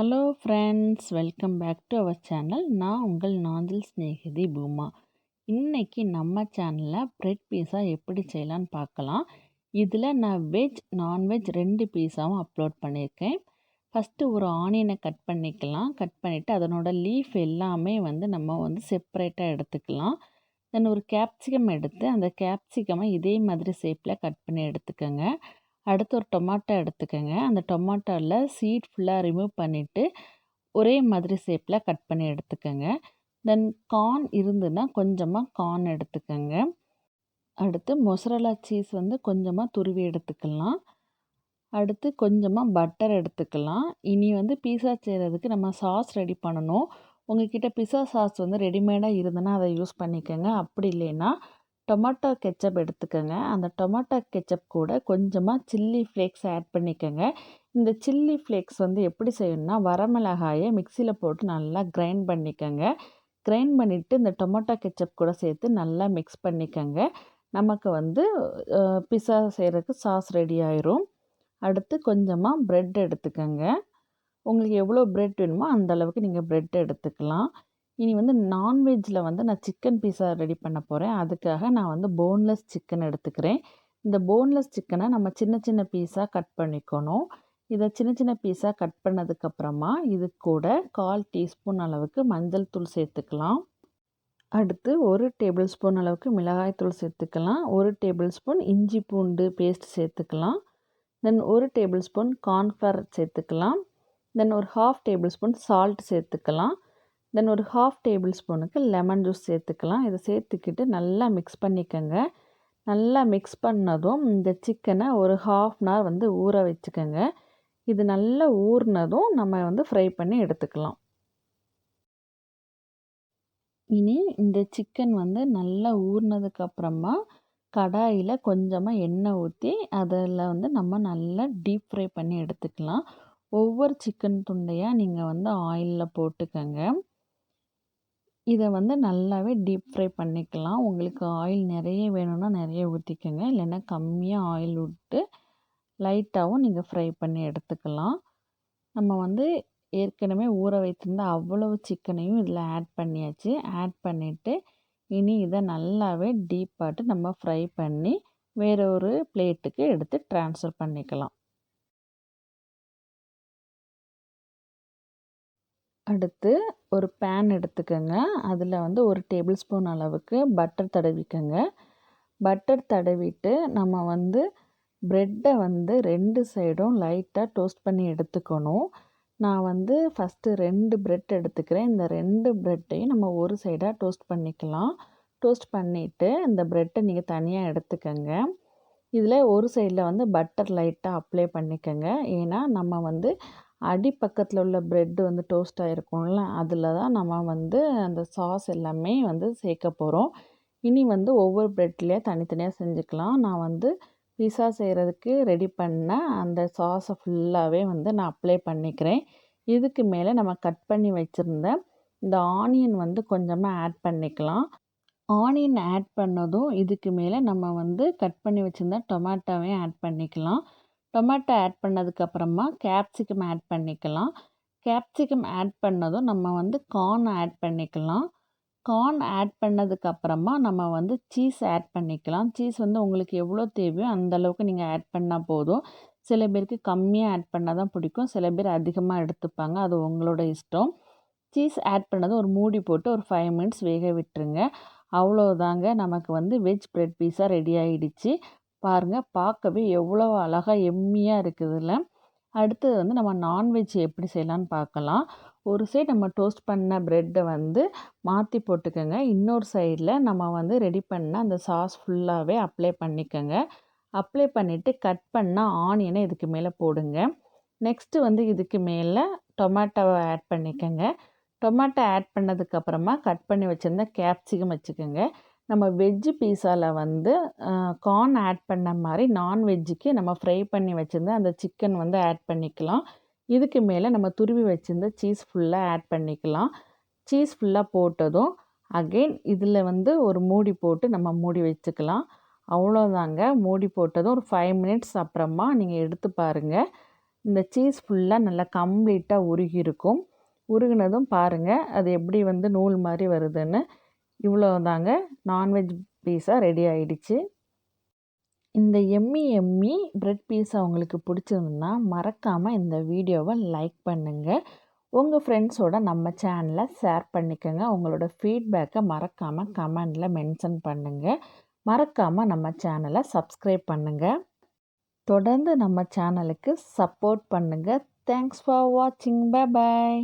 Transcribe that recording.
Hello friends, welcome back to our channel. நான் உங்கள் நாஞ்சில் ஸ்நேகிதி பூமா. இன்னைக்கு நம்ம சேனலில் பிரெட் பீஸா எப்படி செய்யலான்னு பார்க்கலாம். இதில் நான் வெஜ் நான்வெஜ் 2 பீஸாவும் அப்லோட் பண்ணியிருக்கேன். ஃபஸ்ட்டு ஒரு ஆனியனை கட் பண்ணிக்கலாம். கட் பண்ணிவிட்டு அதனோட லீஃப் எல்லாமே நம்ம செப்பரேட்டாக எடுத்துக்கலாம். தென் ஒரு கேப்சிகம் எடுத்து அந்த கேப்சிகமை இதே மாதிரி ஷேப்பில் கட் பண்ணி எடுத்துக்கோங்க. அடுத்து ஒரு டொமாட்டோ எடுத்துக்கோங்க. அந்த டொமாட்டோவில் சீட் ஃபுல்லாக ரிமூவ் பண்ணிவிட்டு ஒரே மாதிரி ஷேப்பில் கட் பண்ணி எடுத்துக்கோங்க. தென் கார்ன் இருந்துன்னா கொஞ்சமாக கார்ன் எடுத்துக்கோங்க. அடுத்து மொசரல்லா சீஸ் கொஞ்சமாக துருவி எடுத்துக்கலாம். அடுத்து கொஞ்சமாக பட்டர் எடுத்துக்கலாம். இனி பீஸா செய்கிறதுக்கு நம்ம சாஸ் ரெடி பண்ணணும். உங்கள்கிட்ட பிஸா சாஸ் ரெடிமேடாக இருந்ததுன்னா அதை யூஸ் பண்ணிக்கோங்க. அப்படி இல்லைன்னா டொமாட்டோ கெச்சப் எடுத்துக்கோங்க. அந்த டொமாட்டோ கெச்சப் கூட கொஞ்சமாக சில்லி ஃப்ளேக்ஸ் ஆட் பண்ணிக்கோங்க. இந்த சில்லி ஃப்ளேக்ஸ் எப்படி செய்யணும்னா, வரமிளகாயை மிக்சியில் போட்டு நல்லா கிரைண்ட் பண்ணிக்கோங்க. கிரைண்ட் பண்ணிவிட்டு இந்த டொமாட்டோ கெச்சப் கூட சேர்த்து நல்லா மிக்ஸ் பண்ணிக்கோங்க. நமக்கு பிஸா செய்கிறதுக்கு சாஸ் ரெடி ஆயிரும். அடுத்து கொஞ்சமாக ப்ரெட் எடுத்துக்கோங்க. உங்களுக்கு எவ்வளோ ப்ரெட் வேணுமோ அந்த அளவுக்கு நீங்கள் ப்ரெட் எடுத்துக்கலாம். இனி நான்வெஜ்ஜில் நான் சிக்கன் பீஸா ரெடி பண்ண போகிறேன். அதுக்காக நான் போன்லெஸ் சிக்கன் எடுத்துக்கிறேன். இந்த போன்லெஸ் சிக்கனை நம்ம சின்ன சின்ன பீஸாக கட் பண்ணிக்கணும். இதை சின்ன சின்ன பீஸாக கட் பண்ணதுக்கப்புறமா இது கூட 1/4 டீஸ்பூன் அளவுக்கு மஞ்சள் தூள் சேர்த்துக்கலாம். அடுத்து 1 டேபிள் ஸ்பூன் அளவுக்கு மிளகாய் தூள் சேர்த்துக்கலாம். 1 டேபிள் ஸ்பூன் இஞ்சி பூண்டு பேஸ்ட் சேர்த்துக்கலாம். தென் 1 டேபிள் ஸ்பூன் கார்ன்ஃப்ளவர் சேர்த்துக்கலாம். தென் ஒரு 1/2 டேபிள் ஸ்பூன் சால்ட் சேர்த்துக்கலாம். தென் ஒரு 1/2 டேபிள் ஸ்பூனுக்கு லெமன் ஜூஸ் சேர்த்துக்கலாம். இதை சேர்த்துக்கிட்டு நல்லா மிக்ஸ் பண்ணிக்கோங்க. நல்லா மிக்ஸ் பண்ணதும் இந்த சிக்கனை ஒரு 1/2 அன் ஹவர் ஊற வச்சுக்கோங்க. இது நல்லா ஊறினதும் நம்ம ஃப்ரை பண்ணி எடுத்துக்கலாம். இனி இந்த சிக்கன் நல்லா ஊறினதுக்கப்புறமா கடாயில் கொஞ்சமாக எண்ணெய் ஊற்றி அதில் நம்ம நல்லா டீப் ஃப்ரை பண்ணி எடுத்துக்கலாம். ஒவ்வொரு சிக்கன் துண்டையாக நீங்கள் ஆயிலில் போட்டுக்கோங்க. இதை நல்லாவே டீப் ஃப்ரை பண்ணிக்கலாம். உங்களுக்கு ஆயில் நிறைய வேணும்னா நிறைய ஊற்றிக்கோங்க. இல்லைன்னா கம்மியாக ஆயில் விட்டு லைட்டாகவும் நீங்கள் ஃப்ரை பண்ணி எடுத்துக்கலாம். நம்ம ஏற்கனவே ஊற வைத்திருந்த அவ்வளவு சிக்கனையும் இதில் ஆட் பண்ணியாச்சு. ஆட் பண்ணிவிட்டு இனி இதை நல்லாவே டீப்பாட்டு நம்ம ஃப்ரை பண்ணி வேற ஒரு பிளேட்டுக்கு எடுத்து ட்ரான்ஸ்ஃபர் பண்ணிக்கலாம். அடுத்து ஒரு பேன் எடுத்துக்கோங்க. அதில் 1 டேபிள் ஸ்பூன் அளவுக்கு பட்டர் தடவிக்கோங்க. பட்டர் தடவிட்டு நம்ம ப்ரெட்டை 2 சைடும் லைட்டாக டோஸ்ட் பண்ணி எடுத்துக்கணும். நான் ஃபஸ்ட்டு 2 ப்ரெட் எடுத்துக்கிறேன். இந்த 2 ப்ரெட்டையும் நம்ம ஒரு சைடாக டோஸ்ட் பண்ணிக்கலாம். டோஸ்ட் பண்ணிவிட்டு இந்த ப்ரெட்டை நீங்கள் தனியாக எடுத்துக்கோங்க. இதில் ஒரு சைடில் பட்டர் லைட்டாக அப்ளை பண்ணிக்கோங்க. ஏன்னா நம்ம அடிப்பக்கத்தில் உள்ள ப்ரெட்டு டோஸ்ட் ஆகிருக்கும்ல, அதில் தான் நம்ம அந்த சாஸ் எல்லாமே சேர்க்க போகிறோம். இனி ஒவ்வொரு ப்ரெட்லேயே தனித்தனியாக செஞ்சுக்கலாம். நான் பீஸா செய்கிறதுக்கு ரெடி பண்ண அந்த சாஸை ஃபுல்லாகவே நான் அப்ளை பண்ணிக்கிறேன். இதுக்கு மேலே நம்ம கட் பண்ணி வச்சுருந்த இந்த ஆனியன் கொஞ்சமாக ஆட் பண்ணிக்கலாம். ஆனியன் ஆட் பண்ணதும் இதுக்கு மேலே நம்ம கட் பண்ணி வச்சுருந்த டொமேட்டோவையும் ஆட் பண்ணிக்கலாம். டொமேட்டோ ஆட் பண்ணதுக்கப்புறமா கேப்சிகம் ஆட் பண்ணிக்கலாம். கேப்சிகம் ஆட் பண்ணதும் நம்ம கார்ன் ஆட் பண்ணிக்கலாம். கார்ன் ஆட் பண்ணதுக்கப்புறமா நம்ம சீஸ் ஆட் பண்ணிக்கலாம். சீஸ் உங்களுக்கு எவ்வளோ தேவையோ அந்தளவுக்கு நீங்கள் ஆட் பண்ணால் போதும். சில பேருக்கு கம்மியாக ஆட் பண்ணால் தான் பிடிக்கும். சில பேர் அதிகமாக எடுத்துப்பாங்க. அது உங்களோட இஷ்டம். சீஸ் ஆட் பண்ணதும் ஒரு மூடி போட்டு ஒரு 5 மினிட்ஸ் வேக விட்டுருங்க. அவ்வளோதாங்க, நமக்கு வெஜ் பிரெட் பீஸா ரெடி ஆகிடுச்சு. பாருங்கள், பார்க்கவே எவ்வளோ அழகாக எம்மியாக இருக்குதுல்ல. அடுத்தது நம்ம நான்வெஜ் எப்படி செய்யலான்னு பார்க்கலாம். ஒரு சைடு நம்ம டோஸ்ட் பண்ண ப்ரெட்டை மாற்றி போட்டுக்கோங்க. இன்னொரு சைடில் நம்ம ரெடி பண்ண அந்த சாஸ் ஃபுல்லாகவே அப்ளை பண்ணிக்கோங்க. அப்ளை பண்ணிவிட்டு கட் பண்ண ஆனியனை இதுக்கு மேலே போடுங்க. நெக்ஸ்ட்டு இதுக்கு மேலே டொமேட்டோவை ஆட் பண்ணிக்கோங்க. டொமேட்டோ ஆட் பண்ணதுக்கப்புறமா கட் பண்ணி வச்சுருந்த கேப்சிகம் வச்சுக்கோங்க. நம்ம வெஜ்ஜு பீஸாவில் கார்ன் ஆட் பண்ண மாதிரி நான்வெஜ்ஜுக்கு நம்ம ஃப்ரை பண்ணி வச்சுருந்த அந்த சிக்கன் ஆட் பண்ணிக்கலாம். இதுக்கு மேலே நம்ம துருவி வச்சுருந்த சீஸ் ஃபுல்லாக ஆட் பண்ணிக்கலாம். சீஸ் ஃபுல்லாக போட்டதும் அகெயின் இதில் ஒரு மூடி போட்டு நம்ம மூடி வச்சுக்கலாம். அவ்வளோதாங்க, மூடி போட்டதும் ஒரு 5 மினிட்ஸ் அப்புறமா நீங்கள் எடுத்து பாருங்கள். இந்த சீஸ் ஃபுல்லாக நல்லா கம்ப்ளீட்டாக உருகி இருக்கும். உருகுனதும் பாருங்கள் அது எப்படி வந்து நூல் மாதிரி வருதுன்னு. இவ்வளோ தாங்க, நான்வெஜ் பீஸா ரெடி ஆயிடுச்சு. இந்த எம்மி எம்மி பிரெட் பீஸா உங்களுக்கு பிடிச்சிருந்துன்னா மறக்காமல் இந்த வீடியோவை லைக் பண்ணுங்கள். உங்கள் ஃப்ரெண்ட்ஸோட நம்ம சேனலை ஷேர் பண்ணிக்கோங்க. உங்களோட ஃபீட்பேக்கை மறக்காமல் கமெண்டில் மென்ஷன் பண்ணுங்கள். மறக்காமல் நம்ம சேனலை சப்ஸ்கிரைப் பண்ணுங்கள். தொடர்ந்து நம்ம சேனலுக்கு சப்போர்ட் பண்ணுங்கள். தேங்க்ஸ் ஃபார் வாட்சிங். Bye bye.